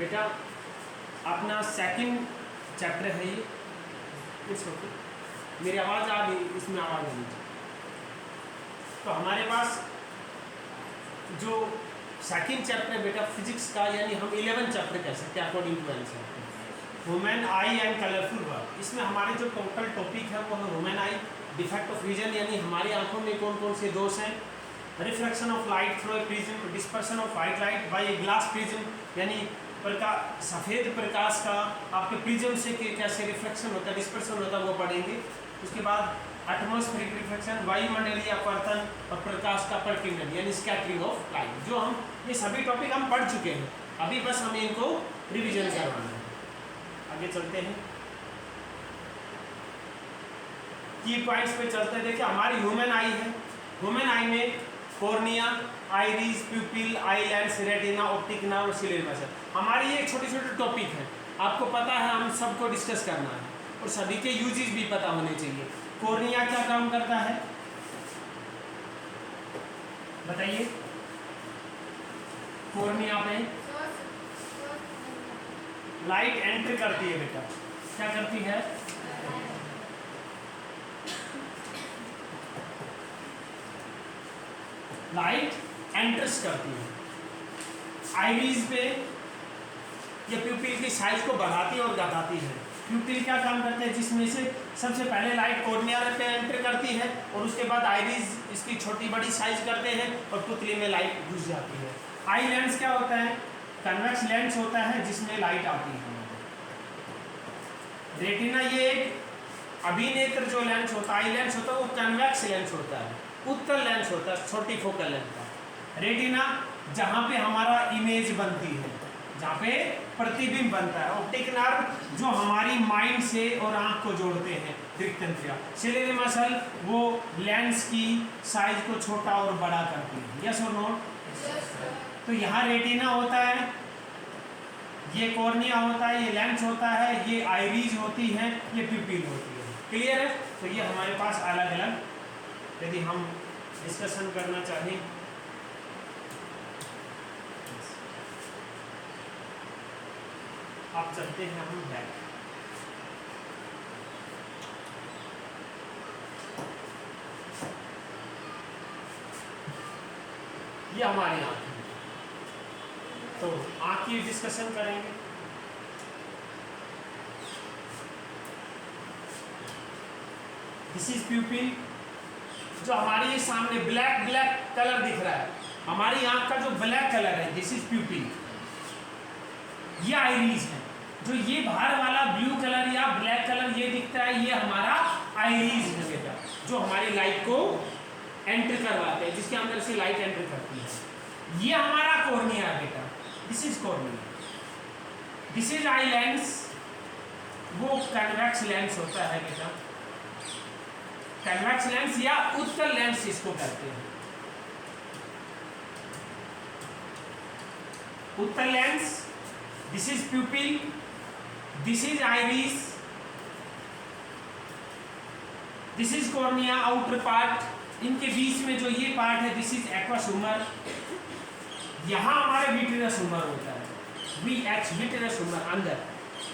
बेटा अपना second chapter है ये, इस वक्त मेरी आवाज़ आ गई, इसमें आवाज़ आ गई। तो हमारे पास जो सेकंड चैप्टर है बेटा फिजिक्स का, यानी हम 11 चैप्टर कह सकते हैं according to NCERT, human eye and colourful world. इसमें हमारे जो टोटल टॉपिक है वो है human eye, defect of vision यानी हमारी आंखों में कौन कौन से दोष हैं, reflection of light through a prism, dispersion of white light by a glass prism यानी सफ़ेद प्रकाश का आपके प्रिज्म से कैसे रिफ्लेक्शन होता है, डिस्पर्शन होता है, वो पढ़ेंगे। उसके बाद एटमॉस्फेरिक रिफ्लेक्शन, वायुमंडलीय अपवर्तन और प्रकाश का प्रकीर्णन यानी स्कैटरिंग ऑफ लाइट। जो हम ये सभी टॉपिक हम पढ़ चुके हैं, अभी बस हमें इनको रिवीजन करवाना है। आगे चलते हैं, की पॉइंट्स पे चलते हैं। देखिए हमारी ह्यूमन आई है, ह्यूमन आई में cornea, iris, प्यूपिल, eye lens, retina, optic nerve और सिलियरी मसल हमारी ये छोटे छोटे टॉपिक हैं। आपको पता है हम सबको डिस्कस करना है और सभी के यूजेस भी पता होने चाहिए। कॉर्निया क्या काम करता है बताइए? कॉर्निया पे लाइट एंटर करती है बेटा, क्या करती है? लाइट एंटर्स करती है। आईरीज पे ये प्यूपिल की साइज को बढ़ाती है और घटाती है। प्यूपिल क्या काम करते हैं? जिसमें से सबसे पहले लाइट कॉर्निया पे एंटर करती है और उसके बाद आईरीज इसकी छोटी बड़ी साइज करते हैं और पुतली में लाइट घुस जाती है। आई लेंस क्या होता है? कन्वेक्स लेंस होता है जिसमें लाइट आती है। रेटिना ये एक अभिनेत्र जो लेंस होता है, आई लेंस होता है, वो कन्वेक्स लेंस होता है, उत्तल लेंस होता है, छोटी फोकल लेंथ का। रेटिना जहाँ पे हमारा इमेज बनती है, जहाँ पे प्रतिबिंब बनता है। ऑप्टिक नर्व जो हमारी माइंड से और आंख को जोड़ते हैं, दृक्तंत्रिया। सिलियरी मसल वो लेंस की साइज को छोटा और बड़ा करती है। यस और नो? तो यहाँ रेटिना होता है, ये कॉर्निया होता है, ये लेंस होता है, ये आइरीज होती है, ये प्यूपिल होती है। क्लियर है? तो ये हमारे पास अलग अलग, यदि हम डिस्कशन करना चाहें आप चलते हैं हम बैक। ये हमारी आंख है, तो आंख की डिस्कशन करेंगे। दिस इज प्यूपिल, जो हमारे सामने ब्लैक कलर दिख रहा है, हमारी आंख का जो ब्लैक कलर है, दिस इज प्यूपिल। ये आइरीज है। जो ये बाहर वाला ब्लू कलर या ब्लैक कलर ये दिखता है, ये हमारा आइरीज है बेटा, जो हमारी लाइट को एंटर करवाते हैं, जिसके अंदर से लाइट एंटर करती है। ये हमारा कॉर्निया है बेटा, this is cornea. This is eye lens, वो कन्वेक्स लेंस होता है बेटा, कन्वेक्स लेंस या उत्तल लेंस इसको कहते हैं। उत्तल lens, this is प्यूपिल, this is iris, this is cornea outer part. इनके बीच में जो ये पार्ट है, दिस इज एक्वस ह्यूमर। यहां हमारे विट्रियस ह्यूमर होता है, VH विट्रियस ह्यूमर अंदर।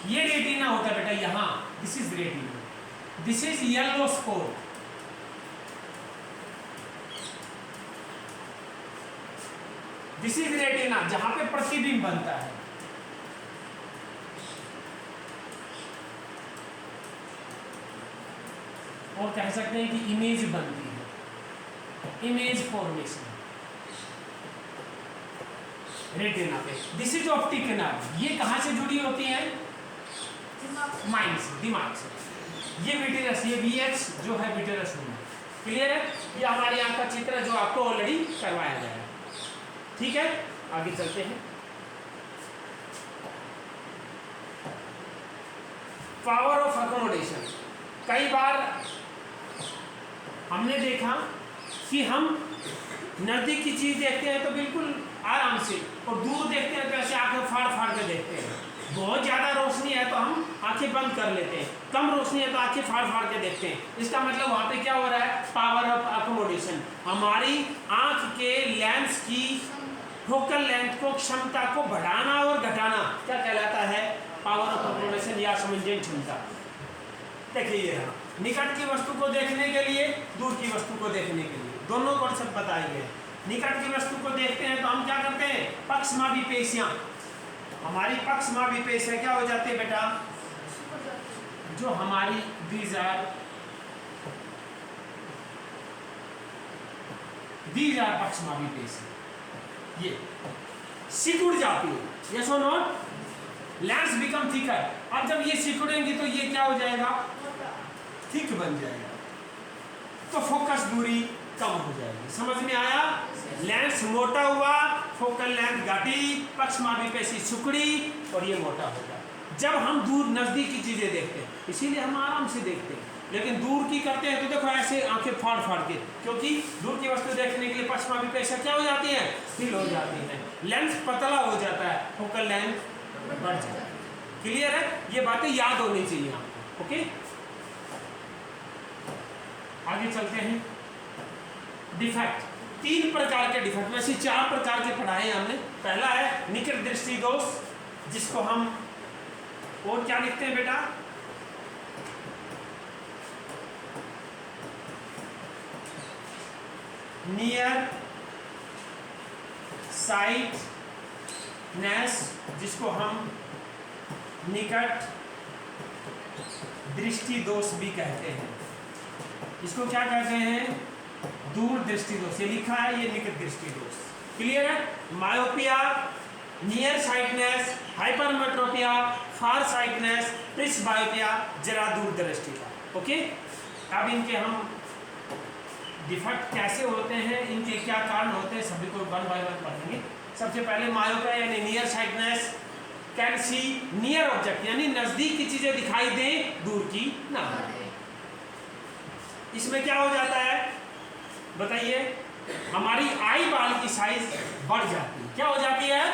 ये रेटिना होता है बेटा यहां, this is retina. This is yellow spot, this is retina, जहां पे प्रतिबिंब बनता है। और कह सकते हैं कि इमेज बनती है, इमेज फॉर्मेशन रेटिना पे। दिस इज ऑप्टिक नर्व, ये कहां से जुड़ी होती है? माइंड से, दिमाग से। ये विट्रियस, ये VH जो है विट्रियस ह्यूमर। क्लियर है? ये हमारी आंख का चित्र जो आपको ऑलरेडी करवाया गया है। ठीक है, आगे चलते हैं। Power of accommodation. कई बार हमने देखा कि हम नजदीक की चीज देखते हैं तो बिल्कुल आराम से, और दूर देखते हैं तो ऐसे आंखें फाड़ फाड़ के देखते हैं। बहुत ज़्यादा रोशनी है तो हम आंखें बंद कर लेते हैं, कम रोशनी है तो आंखें फाड़ फाड़ के देखते हैं। इसका मतलब वहाँ पे क्या हो रहा है? Power of accommodation. हमारी आंख के लेंस की फोकल लेंथ को, क्षमता को बढ़ाना और घटाना क्या कहलाता है? पावर ऑफ अप्रोक्सीमेशन या समंजन क्षमता। देखिए ये रहा, निकट की वस्तु को देखने के लिए, दूर की वस्तु को देखने के लिए, दोनों कॉन्सेप्ट बताए गए। निकट की वस्तु को देखते हैं तो हम क्या करते हैं? पक्षमापी पेशियां, हमारी पक्षमापी पेशियां क्या हो जाती है बेटा? जो हमारी these are पक्षमापी पेशियां, ये सिकुड़ जाती है। यस और नॉट? Lens become thicker. अब जब ये सिकुड़ेंगी तो ये क्या हो जाएगा? थिक बन जाएगा, तो फोकस दूरी कम हो जाएगी। समझ में आया? लेंस मोटा हुआ, फोकल लेंथ घटी, पक्षमापी पेशी सिकुड़ी और ये मोटा हो गया। जब हम दूर नजदीक की चीजें देखते हैं, इसीलिए हम आराम से देखते हैं, लेकिन दूर की करते हैं तो देखो ऐसे आंखें फाड़ फाड़ के, क्योंकि दूर की वस्तु देखने के लिए पक्षमापी पेशियां क्या हो जाती हैं? ढील हो जाती हैं, लेंस पतला हो जाता है, फोकल लेंथ बढ़ जाता है। क्लियर है? ये बातें याद होनी चाहिए आपको। ओके, आगे चलते हैं। डिफेक्ट, 3 प्रकार के डिफेक्ट में से 4 प्रकार के पढ़ाए हमने। पहला है निकट दृष्टि दोष, जिसको हम और क्या लिखते हैं बेटा? नियर साइटनेस, जिसको हम निकट दृष्टि दोष भी कहते हैं। इसको क्या कहते हैं? दूर दृष्टि दोष। ये लिखा है, ये निकट दृष्टि दोष। क्लियर है? मायोपिया, नियर साइटनेस, हाइपरमेट्रोपिया, फार साइटनेस, प्रिस्बायोपिया, जरा दूर दृष्टि का। ओके, अब इनके हम डिफेक्ट कैसे होते हैं, इनके क्या कारण होते हैं, सभी को 1 बाय 1 पढ़ेंगे। सबसे पहले मायोपिया यानी near sightedness, can see near object, यानी नजदीक की चीजें दिखाई दें, दूर की ना। इसमें क्या हो जाता है बताइए? हमारी आई बाल की साइज बढ़ जाती है। क्या हो जाती है?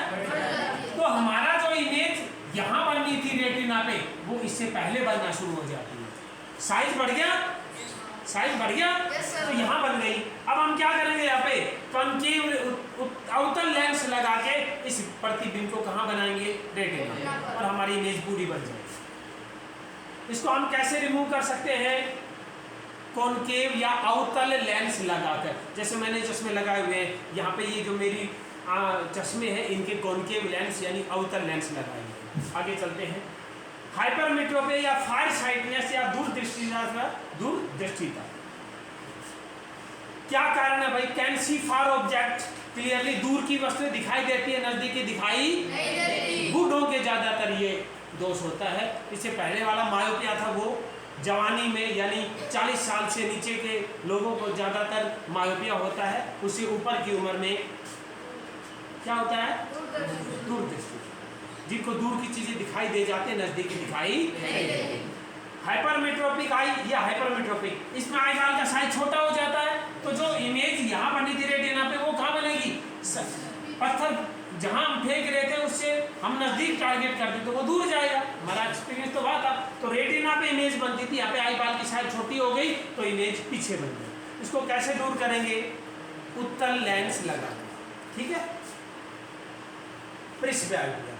तो हमारा जो इमेज यहाँ बननी थी रेटिना पे, वो इससे पहले बनना शुरू हो जाती है। साइज बढ़ गया, साइज बढ़ गया, तो यहाँ बन गई। अब हम क्या करेंगे? यहाँ पे कॉन्केव अवतल लेंस लगा के इस प्रतिबिंब को कहाँ बनाएंगे? रेटिना, और हमारी इमेज पूरी बन जाएगी। इसको हम कैसे रिमूव कर सकते हैं? कॉन्केव या अवतल लेंस लगाकर। जैसे मैंने चश्मे लगाए हुए हैं, यहाँ पे ये जो मेरी चश्मे हैं, इनके कॉन्केव लेंस यानी अवतल लेंस लगाए हुए। आगे चलते हैं। हाइपरमेट्रोपिया या फार साइटनेस या दूरदृष्टिता, क्या कारण है भाई? Can see far object clearly, दूर की वस्तुएं दिखाई देती है, नजदीक की दिखाई नहीं देती। बूढ़ों के ज्यादातर ये दोष होता है। इससे पहले वाला मायोपिया था, वो जवानी में यानी 40 साल से नीचे के लोगों को ज्यादातर मायोपिया होता है। उससे ऊपर की उम्र में क्या होता है? दूरदृष्टि, जिनको दूर की चीजें दिखाई दे जाते हैं, नजदीक की दिखाई नहीं देती। हाइपरमेट्रोपिक आई या हाइपरमेट्रोपिक, इसमें आई बाल का साइज छोटा हो जाता है, तो जो इमेज यहाँ बनी थी रेटिना पे, वो कहाँ बनेगी? पत्थर जहां हम फेंक रहे थे उससे हम नजदीक टारगेट करते तो वो दूर जाएगा। हमारा एक्सपीरियंस तो वहाँ था। तो रेटिना पे इमेज बनती थी, यहाँ पे आई बाल की साइज छोटी हो गई तो इमेज पीछे बन गई। इसको कैसे दूर करेंगे? उत्तल लेंस लगा, ठीक है। प्रिस्बायोपिया,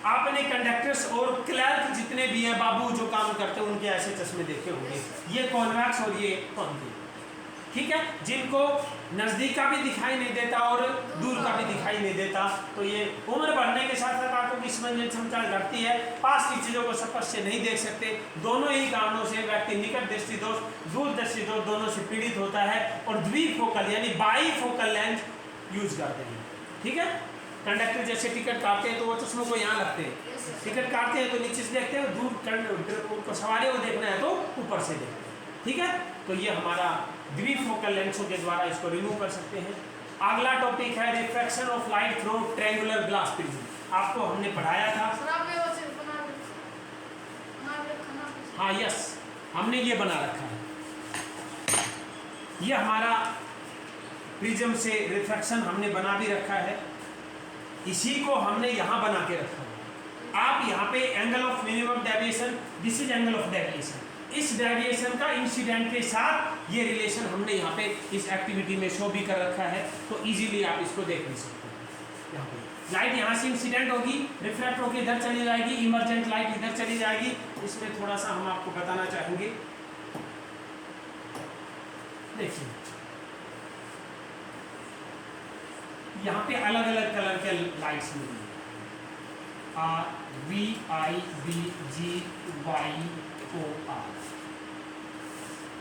आपने कंडक्टर्स और क्लर्क जितने भी हैं, बाबू जो काम करते हैं, उनके ऐसे चश्मे देखे होंगे। ये कॉन्वेक्स और ये कॉन्केव, ठीक है, जिनको नजदीक का भी दिखाई नहीं देता और दूर का भी दिखाई नहीं देता। तो ये उम्र बढ़ने के साथ साथ आंखों की समझने क्षमता घटती है, पास की चीजों को स्पष्ट से नहीं देख सकते। दोनों ही कारणों से व्यक्ति निकट दृष्टि दोष, दूर दृष्टि दोष दोनों से पीड़ित होता है और द्विफोकल यानी बाई फोकल लेंथ यूज करते हैं, ठीक है। कंडक्टर जैसे टिकट काटते हैं तो वो चश्मों को यहाँ लगते हैं, टिकट काटते हैं तो नीचे से देखते हैं, दूर सवारी को देखना है तो ऊपर से देखते हैं, ठीक है। तो ये हमारा द्विफोकल लेंसों के द्वारा इसको रिमूव कर सकते हैं। अगला टॉपिक है refraction of light through triangular glass prism. आपको हमने पढ़ाया था, हाँ यस, हमने ये बना रखा है। ये हमारा प्रिज्म से रिफ्रैक्शन हमने बना भी रखा है, इसी को हमने यहाँ बना के रखा है। आप यहाँ पे angle of minimum deviation, this is angle of deviation, इस डेविएशन का इंसिडेंट के साथ ये रिलेशन हमने यहाँ पे इस एक्टिविटी में शो भी कर रखा है, तो इजीली आप इसको देख भी सकते हैं यहाँ पे। लाइट यहाँ से इंसिडेंट होगी, रिफ्लेक्ट होकर इधर चली जाएगी, इमर्जेंट लाइट इधर चली जाएगी। इसमें थोड़ा सा हम आपको बताना चाहेंगे। देखिए यहाँ पे अलग अलग कलर के लाइट्स मिली, RVIBGYOR,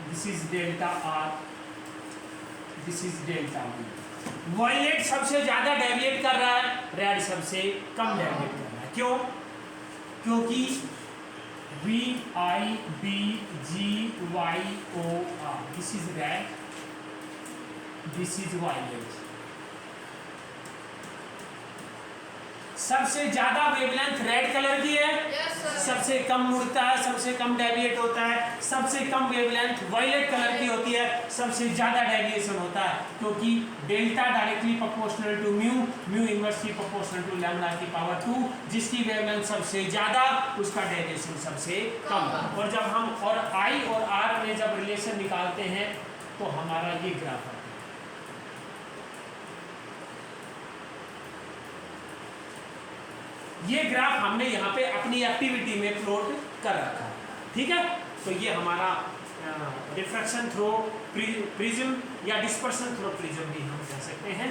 this is delta R, this is delta V। Violet सबसे ज्यादा डेविएट कर रहा है, रेड सबसे कम डेविएट कर रहा है। क्यों? क्योंकि VIBGYOR, this is red, this is violet. सबसे ज्यादा वेवलेंथ रेड कलर की है, सबसे कम मुड़ता है, सबसे कम डेविएट होता है। सबसे कम वेवलेंथ वायलेट कलर की होती है, सबसे ज्यादा डेविएशन होता है, क्योंकि delta directly proportional to mu, mu inversely proportional to lambda की पावर 2। जिसकी वेवलेंथ सबसे ज्यादा उसका डेविएशन सबसे कम। और जब हम और I और R में जब रिलेशन निकालते हैं तो हमारा ये ग्राफ है। ये ग्राफ हमने यहाँ पे अपनी एक्टिविटी में प्लॉट कर रखा है, ठीक है। तो ये हमारा डिफ्रैक्शन थ्रो प्रिज्म या डिस्पर्शन थ्रो प्रिज्म भी हम कह सकते हैं।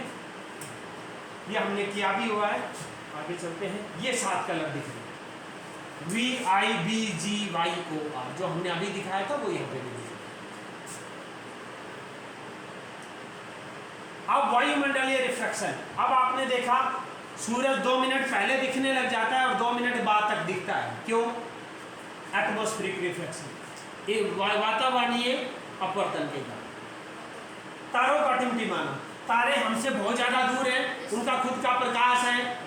ये हमने किया भी हुआ है। आगे चलते हैं। ये 7 कलर दिख रहे हैं, VIBGYOR, जो हमने अभी दिखाया था वो यहाँ पे भी दिख रहा है। अब वायुमंडलीय रिफ्रैक्शन। अब आपने देखा सूरज 2 मिनट पहले दिखने लग जाता है और 2 मिनट बाद तक दिखता है। क्यों? एटमॉस्फेरिक रिफ्लेक्शन, ये वातावरणीय अपवर्तन के कारण। तारों का टिमटिमाना, तारे हमसे बहुत ज़्यादा दूर हैं, उनका खुद का प्रकाश है,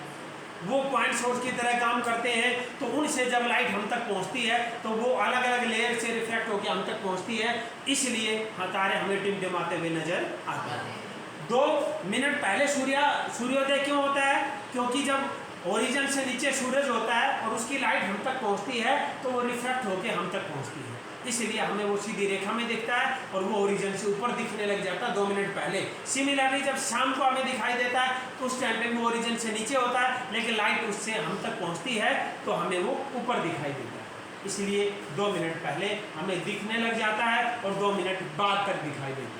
वो पॉइंट सोर्स की तरह काम करते हैं। तो उनसे जब लाइट हम तक पहुंचती है तो वो अलग अलग लेयर से रिफ्लेक्ट होकर हम तक पहुंचती है, इसलिए तारे हमें टिमटिमाते हुए नजर आते हैं। 2 मिनट पहले सूर्योदय क्यों होता है? क्योंकि जब ओरिजिन से नीचे सूरज होता है और उसकी लाइट हम तक पहुंचती है तो वो रिफ्लेक्ट होकर हम तक पहुंचती है, इसलिए हमें वो सीधी रेखा में दिखता है और वो ओरिजिन से ऊपर दिखने लग जाता है 2 मिनट पहले। सिमिलरली जब शाम को हमें दिखाई देता है तो उस टाइम पे वो ओरिजिन से नीचे होता है, लेकिन लाइट उससे हम तक पहुँचती है तो हमें वो ऊपर दिखाई देता है, इसलिए 2 मिनट पहले हमें दिखने लग जाता है और 2 मिनट बाद तक दिखाई देता है।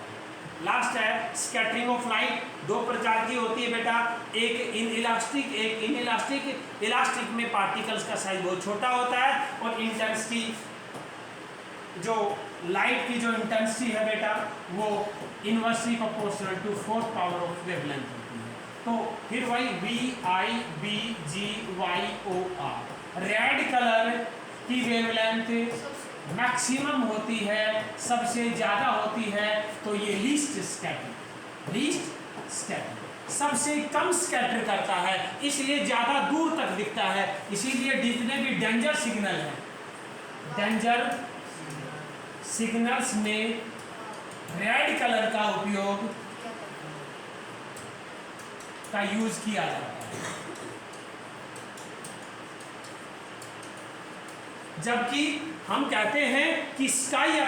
लास्ट है स्कैटरिंग ऑफ लाइट। 2 प्रकार की होती है बेटा, एक इनइलास्टिक, एक इनइलास्टिक। इलास्टिक में पार्टिकल्स का साइज बहुत छोटा होता है और इंटेंसिटी, जो लाइट की जो इंटेंसिटी है बेटा वो inversely proportional to 4th power of wavelength होती है। तो फिर वही VIBGYOR, रेड कलर की वेवलेंथ मैक्सिमम होती है, सबसे ज्यादा होती है, तो ये लीस्ट स्कैटर सबसे कम स्कैटर करता है, इसलिए ज्यादा दूर तक दिखता है। इसीलिए जितने भी डेंजर सिग्नल है, डेंजर सिग्नल्स में रेड कलर का उपयोग का यूज किया जाता है। जबकि हम कहते हैं कि स्काई